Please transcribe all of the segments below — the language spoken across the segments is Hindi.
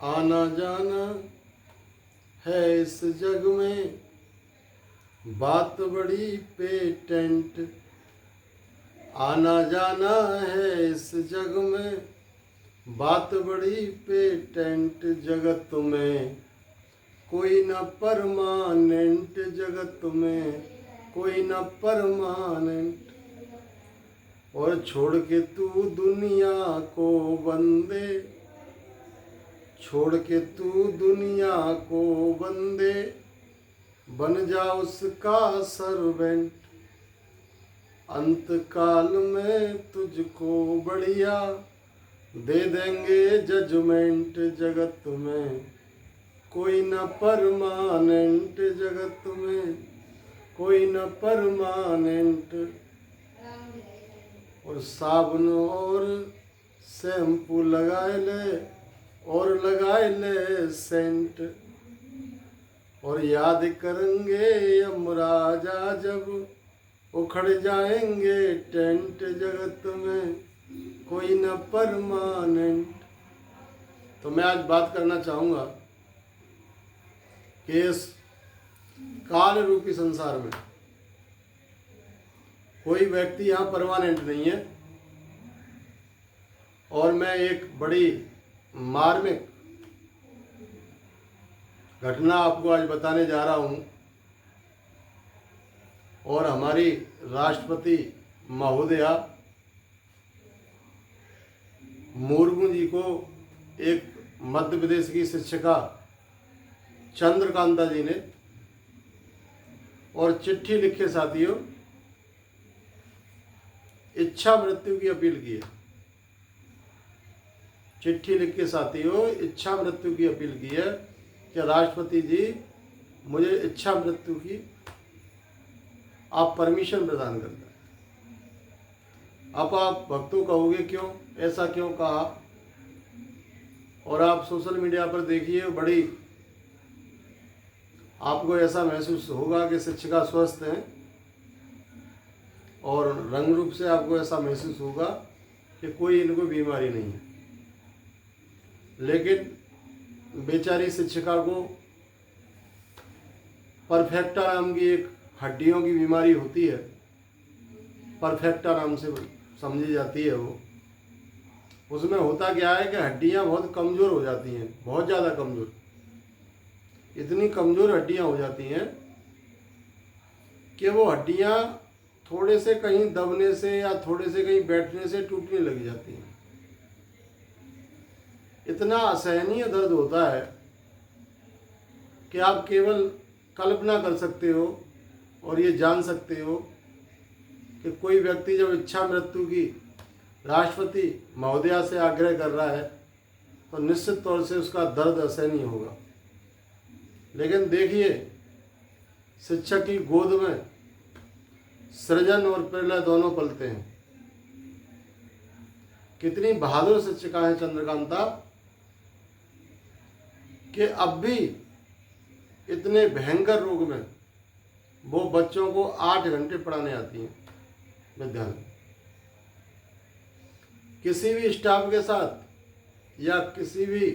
आना जाना है इस जग में, बात बड़ी पेटेंट। आना जाना है इस जग में, बात बड़ी पेटेंट। जगत में कोई न परमानेंट, जगत में कोई न परमानेंट। और छोड़ के तू दुनिया को बंदे, छोड़ के तू दुनिया को बंदे, बन जा उसका सर्वेंट। अंत काल में तुझको बढ़िया दे देंगे जजमेंट। जगत में कोई न परमानेंट, जगत में कोई न परमानेंट। और साबुन और शैम्पू लगाए ले, और लगाए ले सेंट। और याद करेंगे यमराजा जब उखड़ जाएंगे टेंट। जगत में कोई न परमानेंट। तो मैं आज बात करना चाहूँगा कि इस काल रूपी संसार में कोई व्यक्ति यहाँ परमानेंट नहीं है। और मैं एक बड़ी मार्मिक घटना आपको आज बताने जा रहा हूँ। और हमारी राष्ट्रपति महोदया मुर्मू जी को एक मध्य प्रदेश की शिक्षिका चंद्रकांता जी ने और चिट्ठी लिखे साथियों इच्छा मृत्यु की अपील की है। चिट्ठी लिख के साथियों इच्छा मृत्यु की अपील की है कि राष्ट्रपति जी मुझे इच्छा मृत्यु की आप परमिशन प्रदान कर दें। अब आप भक्तों कहोगे क्यों, ऐसा क्यों कहा। और आप सोशल मीडिया पर देखिए बड़ी आपको ऐसा महसूस होगा कि शिक्षिका स्वस्थ हैं, और रंग रूप से आपको ऐसा महसूस होगा कि कोई इनको बीमारी नहीं है। लेकिन बेचारी शिक्षिका को परफेक्टा नाम की एक हड्डियों की बीमारी होती है, परफेक्टा नाम से समझी जाती है वो। उसमें होता क्या है कि हड्डियां बहुत कमज़ोर हो जाती हैं, बहुत ज़्यादा कमज़ोर। इतनी कमज़ोर हड्डियां हो जाती हैं कि वो हड्डियां थोड़े से कहीं दबने से या थोड़े से कहीं बैठने से टूटने लग जाती हैं। इतना असहनीय दर्द होता है कि आप केवल कल्पना कर सकते हो और ये जान सकते हो कि कोई व्यक्ति जब इच्छा मृत्यु की राष्ट्रपति महोदया से आग्रह कर रहा है तो निश्चित तौर से उसका दर्द असहनीय होगा। लेकिन देखिए शिक्षक की गोद में सृजन और प्रलय दोनों पलते हैं। कितनी बहादुर शिक्षिका है चंद्रकांता कि अब भी इतने भयंकर रोग में वो बच्चों को 8 घंटे पढ़ाने आती हैं विद्यालय। किसी भी स्टाफ के साथ या किसी भी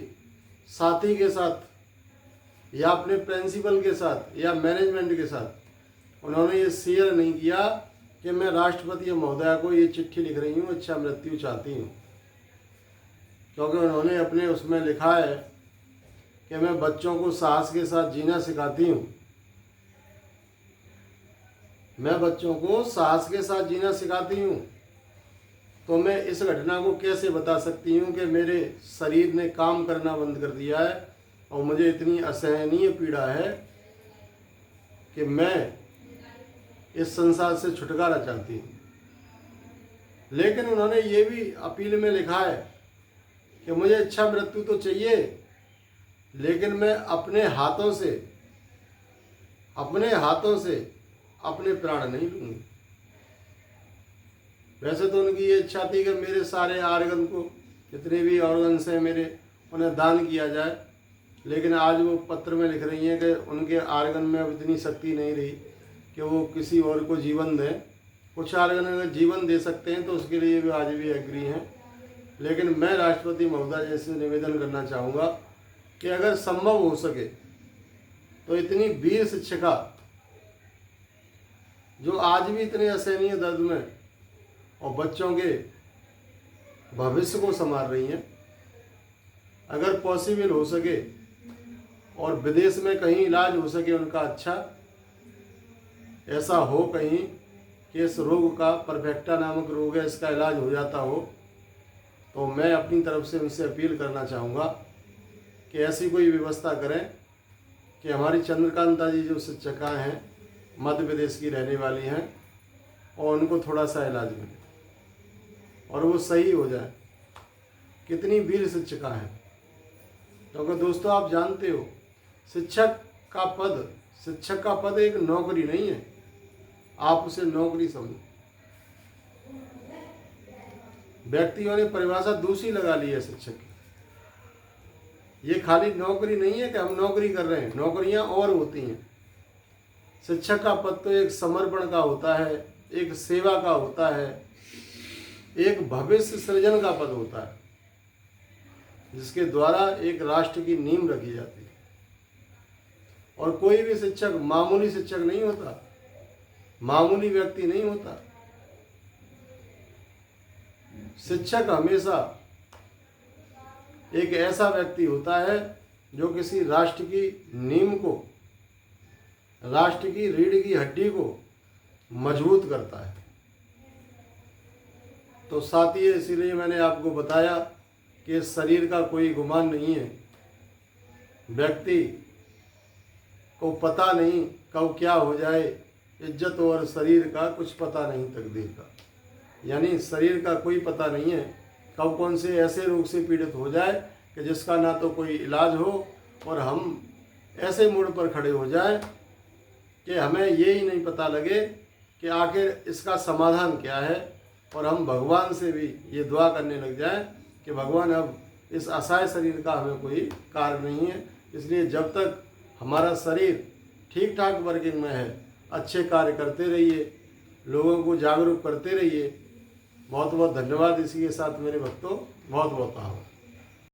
साथी के साथ या अपने प्रिंसिपल के साथ या मैनेजमेंट के साथ उन्होंने ये शेयर नहीं किया कि मैं राष्ट्रपति महोदया को ये चिट्ठी लिख रही हूँ, इच्छा मृत्यु चाहती हूँ। क्योंकि उन्होंने अपने उसमें लिखा है कि मैं बच्चों को साहस के साथ जीना सिखाती हूँ। मैं बच्चों को साहस के साथ जीना सिखाती हूँ। तो मैं इस घटना को कैसे बता सकती हूँ कि मेरे शरीर ने काम करना बंद कर दिया है और मुझे इतनी असहनीय पीड़ा है कि मैं इस संसार से छुटकारा चाहती हूँ। लेकिन उन्होंने ये भी अपील में लिखा है कि मुझे इच्छा मृत्यु तो चाहिए, लेकिन मैं अपने हाथों से अपने प्राण नहीं लूँगी। वैसे तो उनकी ये इच्छा थी कि मेरे सारे आर्गन को, जितने भी ऑर्गन्स हैं मेरे, उन्हें दान किया जाए। लेकिन आज वो पत्र में लिख रही हैं कि उनके आर्गन में अब इतनी शक्ति नहीं रही कि वो किसी और को जीवन दें। कुछ आर्गन अगर जीवन दे सकते हैं तो उसके लिए भी आज भी एग्री हैं। लेकिन मैं राष्ट्रपति महोदय जी से निवेदन करना चाहूँगा कि अगर संभव हो सके तो इतनी वीर शिक्षिका जो आज भी इतने असहनीय दर्द में और बच्चों के भविष्य को संभाल रही हैं, अगर पॉसिबल हो सके और विदेश में कहीं इलाज हो सके उनका अच्छा, ऐसा हो कहीं कि इस रोग का, परफेक्टा नामक रोग है, इसका इलाज हो जाता हो, तो मैं अपनी तरफ से उनसे अपील करना चाहूँगा कि ऐसी कोई व्यवस्था करें कि हमारी चंद्रकांता जी जो शिक्षिका हैं, मध्य प्रदेश की रहने वाली हैं, और उनको थोड़ा सा इलाज मिले और वो सही हो जाए। कितनी वीर शिक्षिका हैं, क्योंकि दोस्तों आप जानते हो शिक्षक का पद एक नौकरी नहीं है, आप उसे नौकरी समझो। व्यक्तियों ने परिभाषा दूसरी लगा ली है शिक्षक की। ये खाली नौकरी नहीं है कि हम नौकरी कर रहे हैं, नौकरियां और होती हैं। शिक्षक का पद तो एक समर्पण का होता है, एक सेवा का होता है, एक भविष्य सृजन का पद होता है, जिसके द्वारा एक राष्ट्र की नींव रखी जाती है। और कोई भी शिक्षक मामूली शिक्षक नहीं होता, मामूली व्यक्ति नहीं होता। शिक्षक हमेशा एक ऐसा व्यक्ति होता है जो किसी राष्ट्र की नींव को, राष्ट्र की रीढ़ की हड्डी को मजबूत करता है। तो साथियों, इसीलिए मैंने आपको बताया कि शरीर का कोई गुमान नहीं है। व्यक्ति को पता नहीं कब क्या हो जाए, इज्जत और शरीर का कुछ पता नहीं तकदीर का। यानी शरीर का कोई पता नहीं है कब कौन से ऐसे रोग से पीड़ित हो जाए कि जिसका ना तो कोई इलाज हो, और हम ऐसे मोड़ पर खड़े हो जाए कि हमें ये ही नहीं पता लगे कि आखिर इसका समाधान क्या है। और हम भगवान से भी ये दुआ करने लग जाएं कि भगवान अब इस असहाय शरीर का हमें कोई कार्य नहीं है, इसलिए जब तक हमारा शरीर ठीक ठाक वर्किंग में है, अच्छे कार्य करते रहिए, लोगों को जागरूक करते रहिए। बहुत बहुत धन्यवाद। इसी के साथ मेरे भक्तों बहुत बहुत आभार।